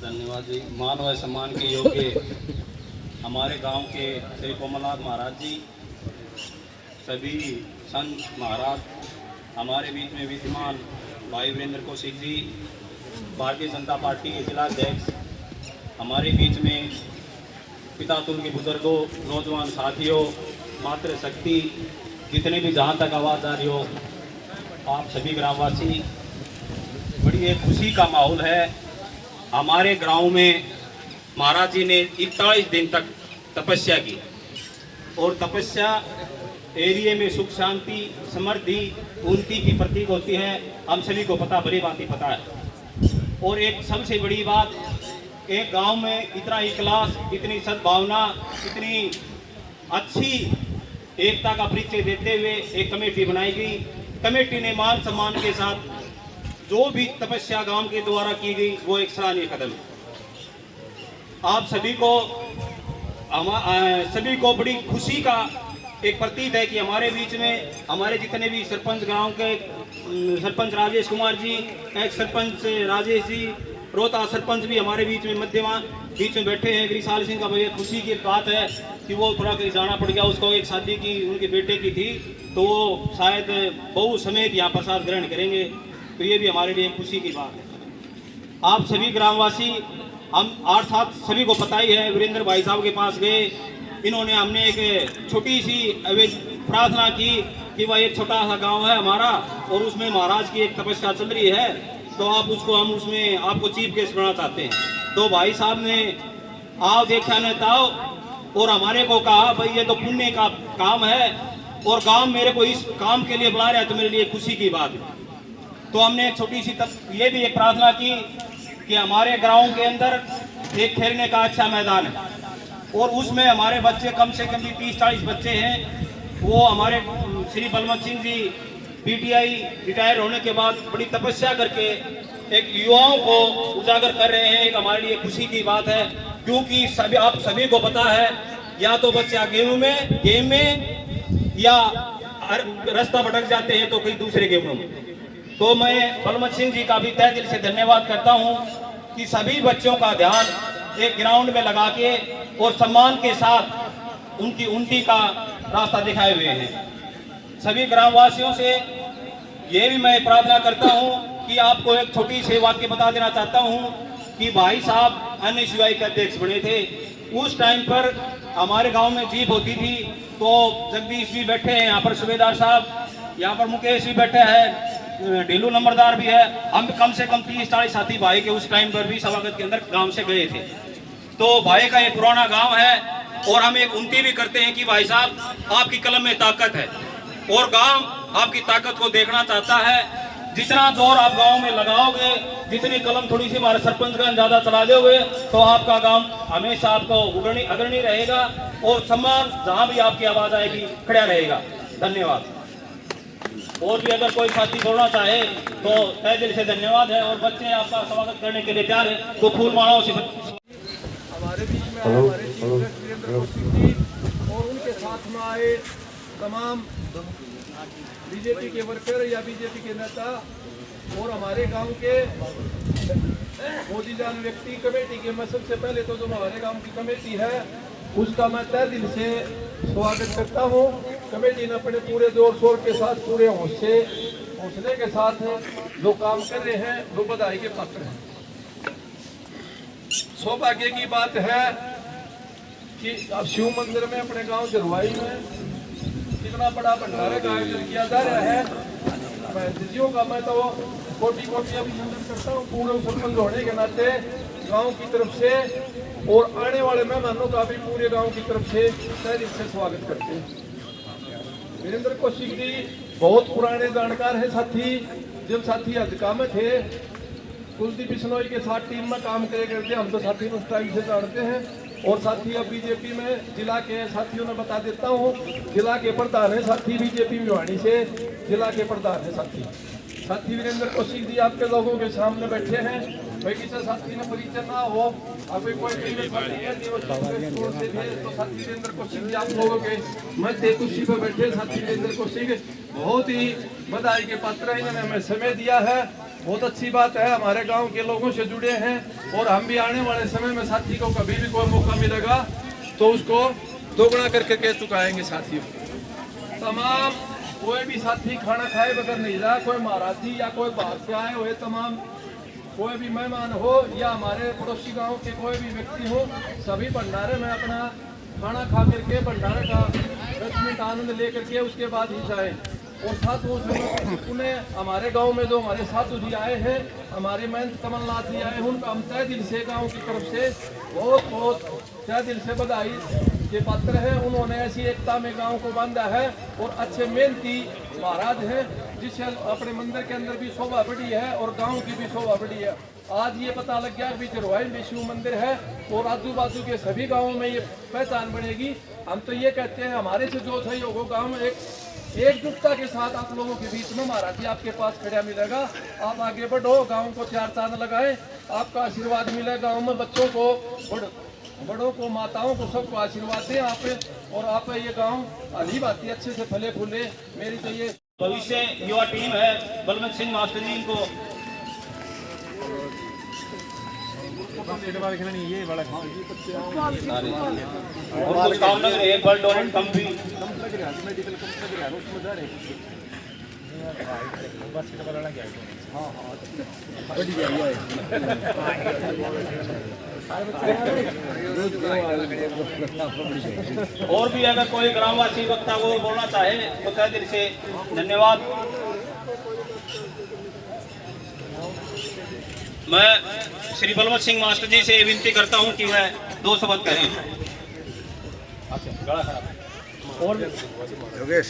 धन्यवाद जी। मान व सम्मान के योग्य हमारे गांव के श्री कोमलनाथ महाराज जी, सभी संत महाराज, हमारे बीच में विद्यमान भाई वीरेंद्र कौशिक जी, भारतीय जनता पार्टी के जिला अध्यक्ष, हमारे बीच में पिता तुल के बुजुर्गों, नौजवान साथियों, मातृशक्ति, जितने भी जहाँ तक आवाज़ आ रही हो, आप सभी ग्रामवासी, बड़ी एक खुशी का माहौल है। हमारे गांव में महाराज जी ने 41 दिन तक तपस्या की और तपस्या एरिया में सुख शांति समृद्धि उन्नति की प्रतीक होती है। हम सभी को पता, बड़ी बात ही पता है। और एक सबसे बड़ी बात, एक गांव में इतना इखलास, इतनी सद्भावना, इतनी अच्छी एकता का परिचय देते हुए एक कमेटी बनाई गई। कमेटी ने मान सम्मान के साथ जो भी तपस्या गांव के द्वारा की गई वो एक सराहनीय कदम है। आप सभी को बड़ी खुशी का एक प्रतीक है कि हमारे बीच में हमारे जितने भी सरपंच, गांव के सरपंच राजेश कुमार जी, एक्स सरपंच राजेश जी, रोहता सरपंच भी हमारे बीच में बीच में बैठे हैं। गिरिसाल सिंह का भैया, खुशी की बात है कि वो थोड़ा कहीं जाना पड़ गया, उसको एक शादी की उनके बेटे की थी, तो वो शायद बहु समेत यहाँ प्रसाद ग्रहण करेंगे, तो ये भी हमारे लिए खुशी की बात है। आप सभी ग्रामवासी, हम 8-7 सभी को पता ही है, वीरेंद्र भाई साहब के पास गए, इन्होंने हमने एक छोटी सी प्रार्थना की कि भाई एक छोटा सा गांव है हमारा और उसमें महाराज की एक तपस्या चल रही है, तो आप उसको, हम उसमें आपको चीफ गेस्ट बनाना चाहते हैं। तो भाई साहब ने आओ देखा न ताओ और हमारे को कहा भाई ये तो पुण्य का काम है और गांव मेरे को इस काम के लिए बुला रहा है, तो मेरे लिए खुशी की बात है। तो हमने एक छोटी सी ये भी एक प्रार्थना की कि हमारे गांव के अंदर एक खेलने का अच्छा मैदान है और उसमें हमारे बच्चे कम से कम भी 30-40 बच्चे हैं। वो हमारे श्री बलवंत सिंह जी पीटीआई रिटायर होने के बाद बड़ी तपस्या करके एक युवाओं को उजागर कर रहे हैं। एक हमारे लिए खुशी की बात है, क्योंकि आप सभी को पता है, या तो बच्चा गेम में या रास्ता भटक जाते हैं तो कई दूसरे गेमों में। तो मैं बलवंत सिंह जी का भी तहे दिल से धन्यवाद करता हूं कि सभी बच्चों का ध्यान एक ग्राउंड में लगा के और सम्मान के साथ उनकी उन्नति का रास्ता दिखाए हुए हैं। सभी ग्रामवासियों से ये भी मैं प्रार्थना करता हूं कि आपको एक छोटी सी वाक्य बता देना चाहता हूं कि भाई साहब NSUI के अध्यक्ष बने थे, उस टाइम पर हमारे गांव में जीप होती थी, तो जगदीश भी बैठे हैं यहाँ पर, सूबेदार साहब यहाँ पर, मुकेश भी बैठे हैं, ढीलू नंबरदार भी है, हम कम से कम 30-40 साथी भाई के उस टाइम पर भी सभागत के अंदर गांव से गए थे। तो भाई का एक पुराना गांव है और हम एक उन्नति भी करते हैं कि भाई साहब आपकी कलम में ताकत है और गांव आपकी ताकत को देखना चाहता है। जितना जोर आप गांव में लगाओगे, जितनी कलम थोड़ी सी हमारे सरपंचगण ज्यादा चला दोगे, तो आपका गांव हमेशा आपको अग्रणी रहेगा और सम्मान जहां भी आपकी आवाज आएगी खड़ा रहेगा। धन्यवाद। और भी अगर कोई साथी बोलना चाहे तो तहे दिल से धन्यवाद है। और बच्चे आपका स्वागत करने के लिए तैयार है, तो फूल मालाओं से हमारे बीच में आए हमारे चीफ गेस्ट वीरेंद्र कौशिक जी और उनके साथ में आए तमाम बीजेपी के वर्कर या बीजेपी के नेता और हमारे गांव के मोदी जान व्यक्ति कमेटी के, मैं सबसे पहले तो जो हमारे गांव की कमेटी है उसका मैं तहे दिल से स्वागत करता हूं। कमेटी ने अपने पूरे जोर शोर के साथ, पूरे हौसले के साथ जो काम कर रहे हैं वो बधाई के पात्र हैं। सौभाग्य की बात है कि अब शिव मंदिर में अपने गांव जरवाई में इतना बड़ा भंडारे का आयोजन किया जा रहा है। मैं का मैं तो कोटि अभिनंदन करता हूँ पूर्ण सरपंच होने के नाते गांव की तरफ से, और आने वाले मेहमानों का भी पूरे गांव की तरफ से तहे दिल से स्वागत करते हैं। वीरेंद्र कौशिक जी बहुत पुराने जानकार हैं साथी, जब साथी हजका में थे कुलदीप बिश्नोई के साथ टीम में काम करे करते, हम तो साथी उस टाइम से जानते हैं। और साथी अब बीजेपी में जिला के साथियों ने बता देता हूँ, जिला के प्रधान है साथी, बीजेपी भिवानी से जिला के प्रधान है साथी वीरेंद्र कौशिक जी आपके लोगों के सामने बैठे हैं। भाई किसी साथी ने परिचय ना हो, अभी कोई से तो साथी वीरेंद्र कौशिक जी आप लोगों के मध्य कुर्सी पर बैठे साथी वीरेंद्र कौशिक बहुत ही बधाई के पात्र है। इन्होंने हमें समय दिया है बहुत अच्छी बात है, हमारे गांव के लोगों से जुड़े हैं और हम भी आने वाले समय में साथी को कभी भी कोई मौका मिलेगा तो उसको दोगुना करके चुकाएंगे साथियों। तमाम कोई भी साथी खाना खाए बगैर नहीं रहा, कोई महाराजी या कोई बाहर से आए हुए तमाम कोई भी मेहमान हो या हमारे पड़ोसी गांव के कोई भी व्यक्ति हो, सभी भंडारे में अपना खाना खा करके भंडारे का 10 मिनट आनंद ले करके उसके बाद ही जाए। और साथ उन्हें हमारे गांव में जो हमारे साथू जी आए हैं, हमारे महंत कमलनाथ जी आए हैं, उनका हम तय दिल से गांव की तरफ से बहुत बहुत तय दिल से बधाई के पात्र हैं। उन्होंने ऐसी एकता में गांव को बांधा है और अच्छे मेहनती महाराज हैं, जिससे अपने मंदिर के अंदर भी शोभा बढ़ी है और गांव की भी शोभा बढ़ी है। आज ये पता लग गया कि जरवाई में शिव मंदिर है और आजू बाजू के सभी गाँवों में ये पहचान बनेगी। हम तो ये कहते हैं हमारे से जो सहयोग हो गाँव में एकजुटता के साथ आप लोगों के बीच में महाराज जी आपके पास खड़ा मिलेगा। आप आगे बढ़ो, गांव को 4 चांद लगाएं, आपका आशीर्वाद मिले। गांव में बच्चों को, बड़ों को, माताओं को, सबको आशीर्वाद दें आप। और आप ये गांव भली भांति अच्छे से फले फूले। मेरी तो ये भविष्य युवा टीम है बलवंत सिंह मास्टर जी को और कुछ काम लग रहे हैं, ब्लड डोनेट कम भी और भी अगर कोई ग्रामवासी वक्ता को बोलना चाहे तो तहे दिल से धन्यवाद। मैं श्री बलवंत सिंह मास्टर जी से विनती करता हूं कि वह 2 शब्द कहें। और योगेश